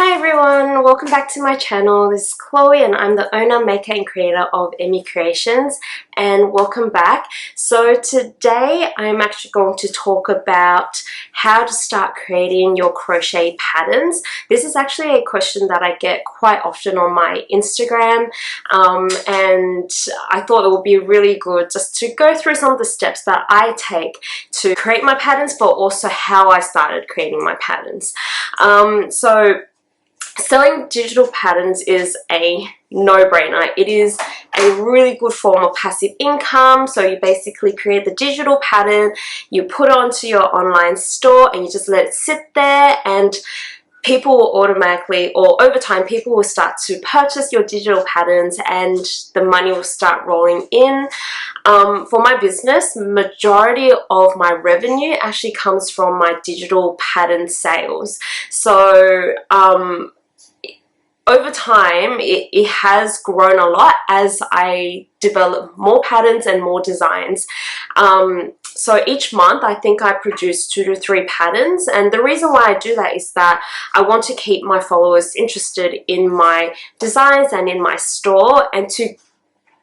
Hi everyone, welcome back to my channel. This is Chloe and I'm the owner, maker and creator of Emmy Creations, and welcome back. So today I'm actually going to talk about how to start creating your crochet patterns. This is actually a question that I get quite often on my Instagram, and I thought it would be really good just to go through some of the steps that I take to create my patterns, but also how I started creating my patterns. So selling digital patterns is a no-brainer. It is a really good form of passive income. So you basically create the digital pattern, you put it onto your online store and you just let it sit there, and people will automatically, or over time, people will start to purchase your digital patterns and the money will start rolling in. For my business, majority of my revenue actually comes from my digital pattern sales. So over time, it has grown a lot as I develop more patterns and more designs. So each month I think I produce 2 to 3 patterns, and the reason why I do that is that I want to keep my followers interested in my designs and in my store, and to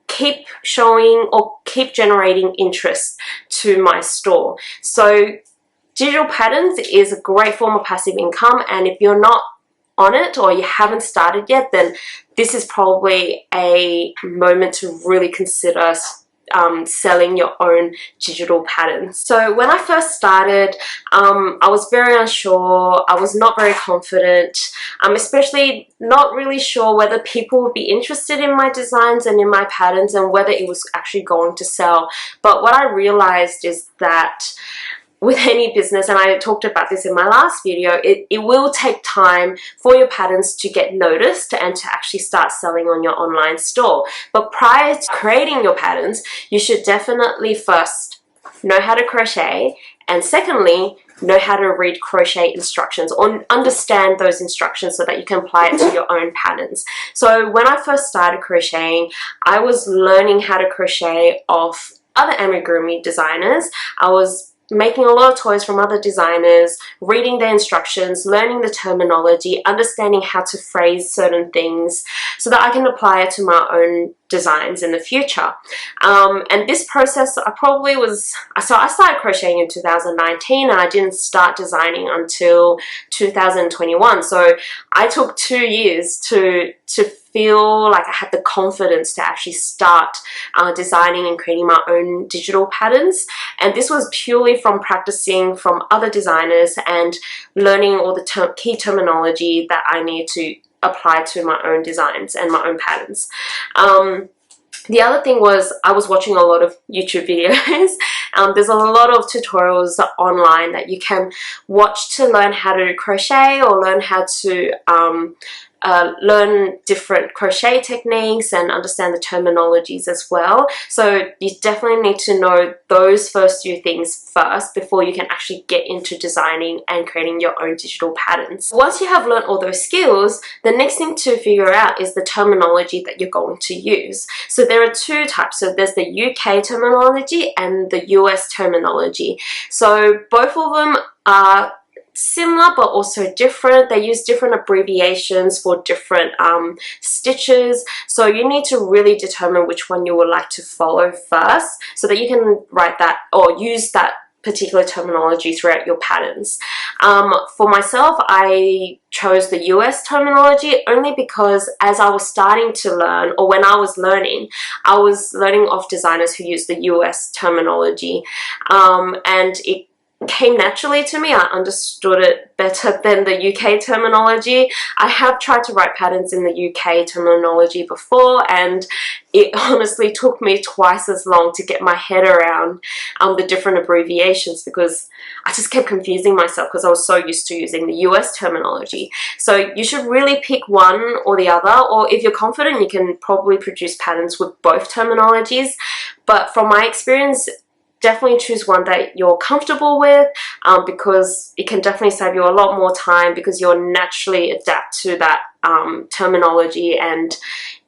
keep showing or keep generating interest to my store. So digital patterns is a great form of passive income, and if you're not on it or you haven't started yet, then this is probably a moment to really consider selling your own digital patterns. So when I first started, I was very unsure. I was not very confident, especially not really sure whether people would be interested in my designs and in my patterns and whether it was actually going to sell. But what I realized is that with any business, and I talked about this in my last video, it will take time for your patterns to get noticed and to actually start selling on your online store. But prior to creating your patterns, you should definitely first know how to crochet, and secondly, know how to read crochet instructions or understand those instructions so that you can apply it to your own patterns. So when I first started crocheting, I was learning how to crochet off other amigurumi designers. I was making a lot of toys from other designers, reading their instructions, learning the terminology, understanding how to phrase certain things so that I can apply it to my own designs in the future. And this process, so I started crocheting in 2019 and I didn't start designing until 2021. So I took 2 years to feel like I had the confidence to actually start designing and creating my own digital patterns. And this was purely from practicing from other designers and learning all the key terminology that I need to apply to my own designs and my own patterns. The other thing was I was watching a lot of YouTube videos. There's a lot of tutorials online that you can watch to learn how to crochet or learn how to learn different crochet techniques and understand the terminologies as well. So you definitely need to know those first few things first before you can actually get into designing and creating your own digital patterns. Once you have learned all those skills, the next thing to figure out is the terminology that you're going to use. So there are 2 types. So there's the UK terminology and the US terminology. So both of them are similar but also different. They use different abbreviations for different stitches, so you need to really determine which one you would like to follow first so that you can write that or use that particular terminology throughout your patterns. For myself, I chose the US terminology only because as I was starting to learn, or when I was learning off designers who use the US terminology, and it came naturally to me. I understood it better than the UK terminology. I have tried to write patterns in the UK terminology before, and it honestly took me twice as long to get my head around the different abbreviations, because I just kept confusing myself because I was so used to using the US terminology. So you should really pick one or the other, or if you're confident, you can probably produce patterns with both terminologies. But from my experience, definitely choose one that you're comfortable with, because it can definitely save you a lot more time because you'll naturally adapt to that terminology and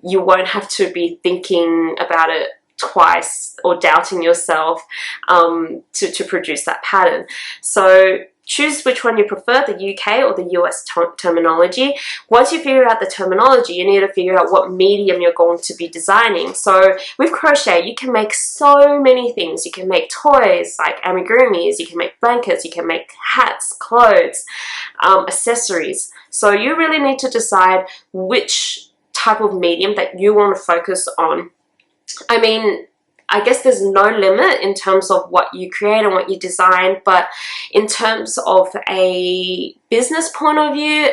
you won't have to be thinking about it twice or doubting yourself to produce that pattern. So choose which one you prefer, the UK or the US terminology. Once you figure out the terminology, you need to figure out what medium you're going to be designing. So with crochet, you can make so many things. You can make toys like amigurumis, you can make blankets, you can make hats, clothes, accessories. So you really need to decide which type of medium that you want to focus on. I mean, I guess there's no limit in terms of what you create and what you design, but in terms of a business point of view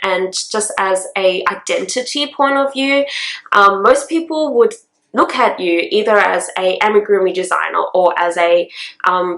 and just as a identity point of view, most people would look at you either as a amigurumi designer or as a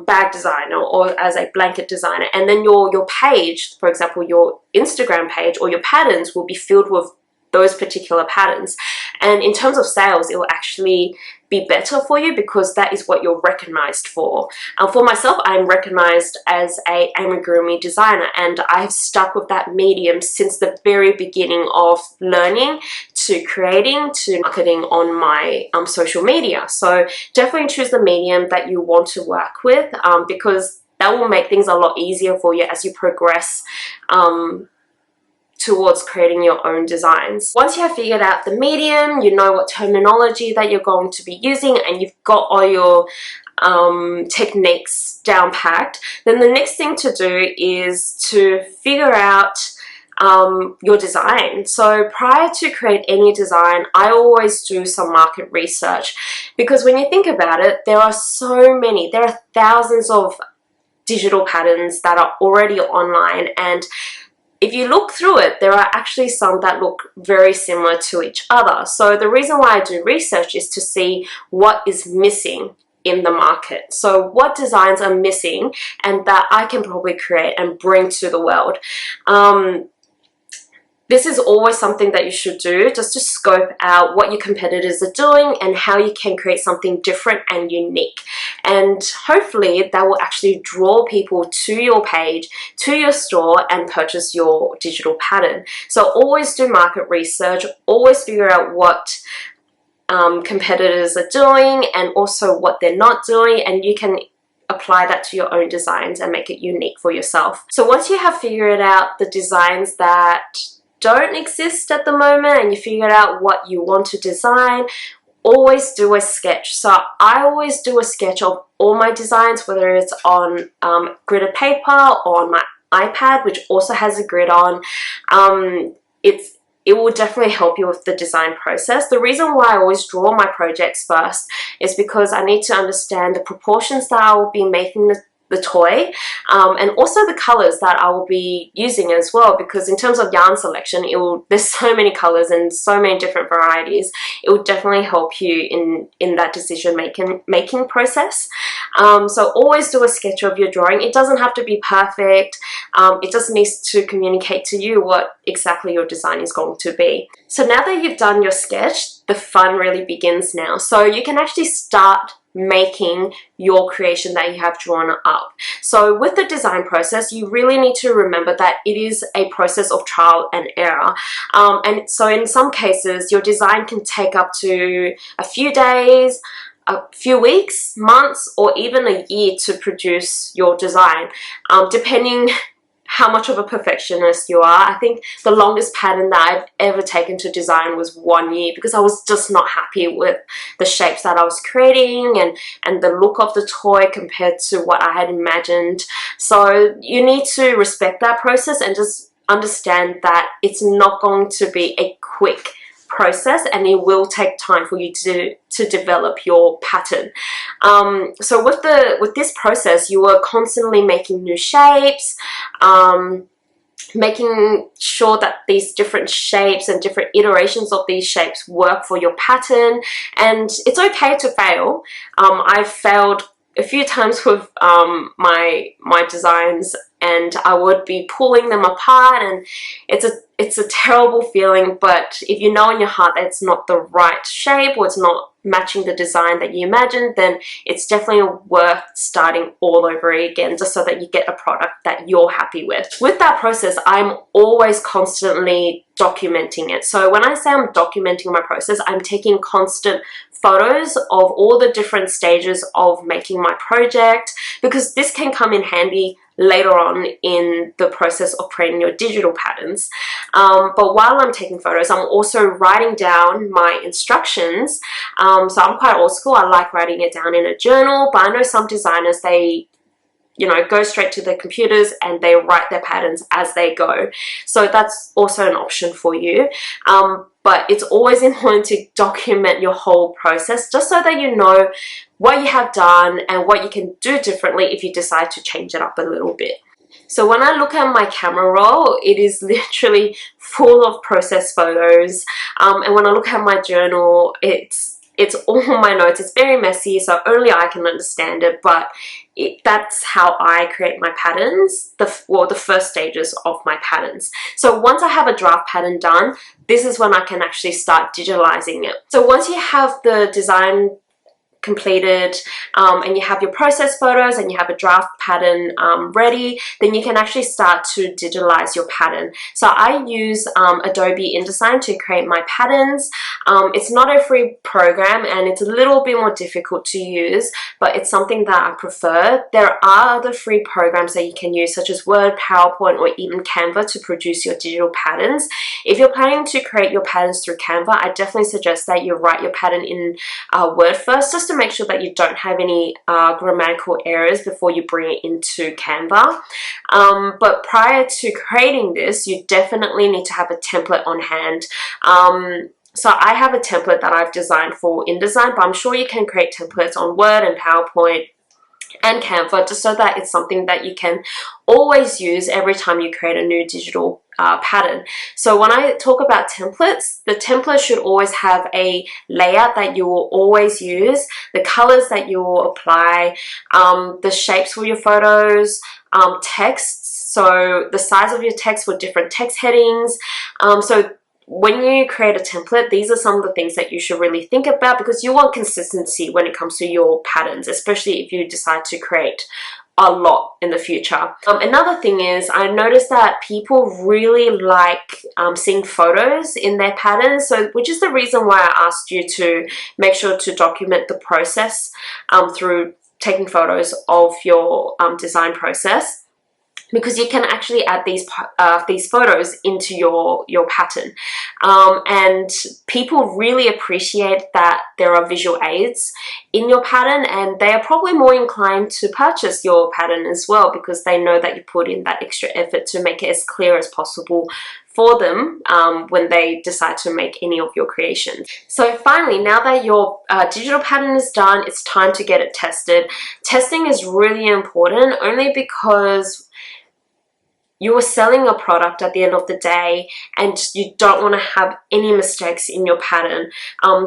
bag designer or as a blanket designer, and then your page, for example, your Instagram page or your patterns will be filled with those particular patterns. And in terms of sales, it will actually be better for you because that is what you're recognized for. For myself, I'm recognized as a amigurumi designer, and I've stuck with that medium since the very beginning of learning to creating to marketing on my social media. So definitely choose the medium that you want to work with because that will make things a lot easier for you as you progress towards creating your own designs. Once you have figured out the medium, you know what terminology that you're going to be using, and you've got all your techniques down packed, then the next thing to do is to figure out your design. So prior to create any design, I always do some market research, because when you think about it, there are thousands of digital patterns that are already online, and if you look through it, there are actually some that look very similar to each other. So the reason why I do research is to see what is missing in the market. So what designs are missing and that I can probably create and bring to the world. This is always something that you should do, just to scope out what your competitors are doing and how you can create something different and unique. And hopefully that will actually draw people to your page, to your store, and purchase your digital pattern. So always do market research, always figure out what competitors are doing and also what they're not doing, and you can apply that to your own designs and make it unique for yourself. So once you have figured out the designs that don't exist at the moment and you figured out what you want to design, always do a sketch. So I always do a sketch of all my designs, whether it's on gridded paper or on my iPad, which also has a grid on. It will definitely help you with the design process. The reason why I always draw my projects first is because I need to understand the proportions that I will be making the toy, and also the colors that I will be using as well, because in terms of yarn selection, there's so many colors and so many different varieties. It will definitely help you in that decision making process. So always do a sketch of your drawing. It doesn't have to be perfect. It just needs to communicate to you what exactly your design is going to be. So now that you've done your sketch, the fun really begins now. So you can actually start making your creation that you have drawn up. So with the design process, you really need to remember that it is a process of trial and error. And so in some cases, your design can take up to a few days, a few weeks, months, or even a year to produce your design, depending how much of a perfectionist you are. I think the longest pattern that I've ever taken to design was 1 year, because I was just not happy with the shapes that I was creating and the look of the toy compared to what I had imagined. So you need to respect that process and just understand that it's not going to be a quick process, and it will take time for you to develop your pattern. So with this process, you are constantly making new shapes, making sure that these different shapes and different iterations of these shapes work for your pattern. And it's okay to fail. I've failed a few times with my designs, and I would be pulling them apart, and it's a terrible feeling. But if you know in your heart that it's not the right shape or it's not matching the design that you imagined, then it's definitely worth starting all over again, just so that you get a product that you're happy with. With that process, I'm always constantly documenting it. So when I say I'm documenting my process, I'm taking constant photos of all the different stages of making my project, because this can come in handy later on in the process of creating your digital patterns. But while I'm taking photos, I'm also writing down my instructions. So I'm quite old school. I like writing it down in a journal, but I know some designers, they go straight to their computers and they write their patterns as they go. So that's also an option for you. But it's always important to document your whole process, just so that you know what you have done and what you can do differently if you decide to change it up a little bit. So when I look at my camera roll, it is literally full of process photos. And when I look at my journal, it's all my notes. It's very messy, so only I can understand it, but that's how I create my patterns, the first stages of my patterns. So once I have a draft pattern done, this is when I can actually start digitalizing it. So once you have the design completed and you have your process photos and you have a draft pattern ready, then you can actually start to digitalize your pattern. So I use Adobe InDesign to create my patterns. It's not a free program and it's a little bit more difficult to use, but it's something that I prefer. There are other free programs that you can use, such as Word, PowerPoint, or even Canva to produce your digital patterns. If you're planning to create your patterns through Canva, I definitely suggest that you write your pattern in Word first, just to make sure that you don't have any grammatical errors before you bring it into Canva. But prior to creating this, you definitely need to have a template on hand. So I have a template that I've designed for InDesign, but I'm sure you can create templates on Word and PowerPoint and Canva, just so that it's something that you can always use every time you create a new digital pattern. So when I talk about templates, the template should always have a layout that you will always use, the colors that you will apply, the shapes for your photos, texts, so the size of your text for different text headings. So when you create a template, these are some of the things that you should really think about, because you want consistency when it comes to your patterns, especially if you decide to create a lot in the future. Another thing is, I noticed that people really like seeing photos in their patterns, so which is the reason why I asked you to make sure to document the process through taking photos of your design process, because you can actually add these photos into your pattern. And people really appreciate that there are visual aids in your pattern, and they are probably more inclined to purchase your pattern as well, because they know that you put in that extra effort to make it as clear as possible for them when they decide to make any of your creations. So finally, now that your digital pattern is done, it's time to get it tested. Testing is really important, only because you are selling a product at the end of the day, and you don't want to have any mistakes in your pattern.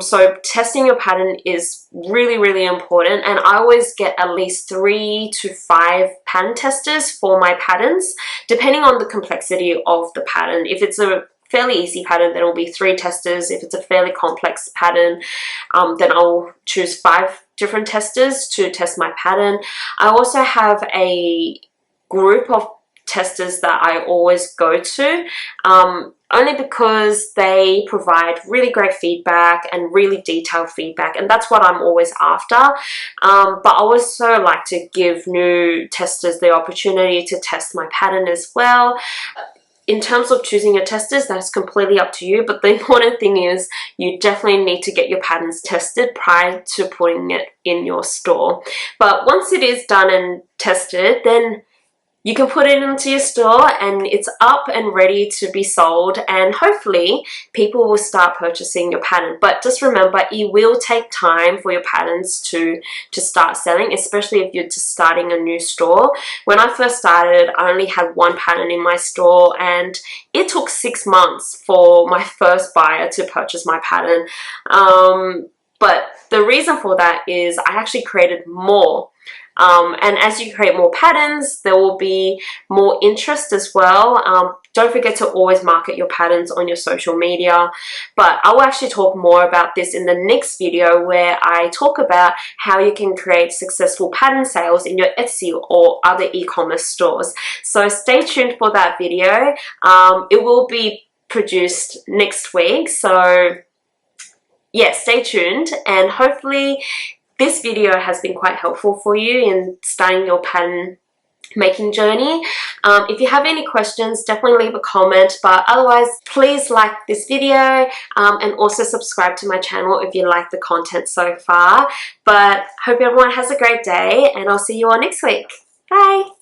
So testing your pattern is really, really important, and I always get at least 3 to 5 pattern testers for my patterns, depending on the complexity of the pattern. If it's a fairly easy pattern, then it'll be 3 testers. If it's a fairly complex pattern, then I'll choose 5 different testers to test my pattern. I also have a group of testers that I always go to, only because they provide really great feedback and really detailed feedback, and that's what I'm always after. But I also like to give new testers the opportunity to test my pattern as well. In terms of choosing your testers, that's completely up to you, but the important thing is you definitely need to get your patterns tested prior to putting it in your store. But once it is done and tested, then you can put it into your store and it's up and ready to be sold, and hopefully people will start purchasing your pattern. But just remember, it will take time for your patterns to start selling, especially if you're just starting a new store. When I first started, I only had 1 pattern in my store, and it took 6 months for my first buyer to purchase my pattern. But the reason for that is I actually created more. And as you create more patterns, there will be more interest as well. Don't forget to always market your patterns on your social media. But I will actually talk more about this in the next video, where I talk about how you can create successful pattern sales in your Etsy or other e-commerce stores. So stay tuned for that video. It will be produced next week. So yeah, stay tuned, and hopefully this video has been quite helpful for you in starting your pattern making journey. If you have any questions, definitely leave a comment, but otherwise please like this video and also subscribe to my channel if you like the content so far. But hope everyone has a great day, and I'll see you all next week. Bye!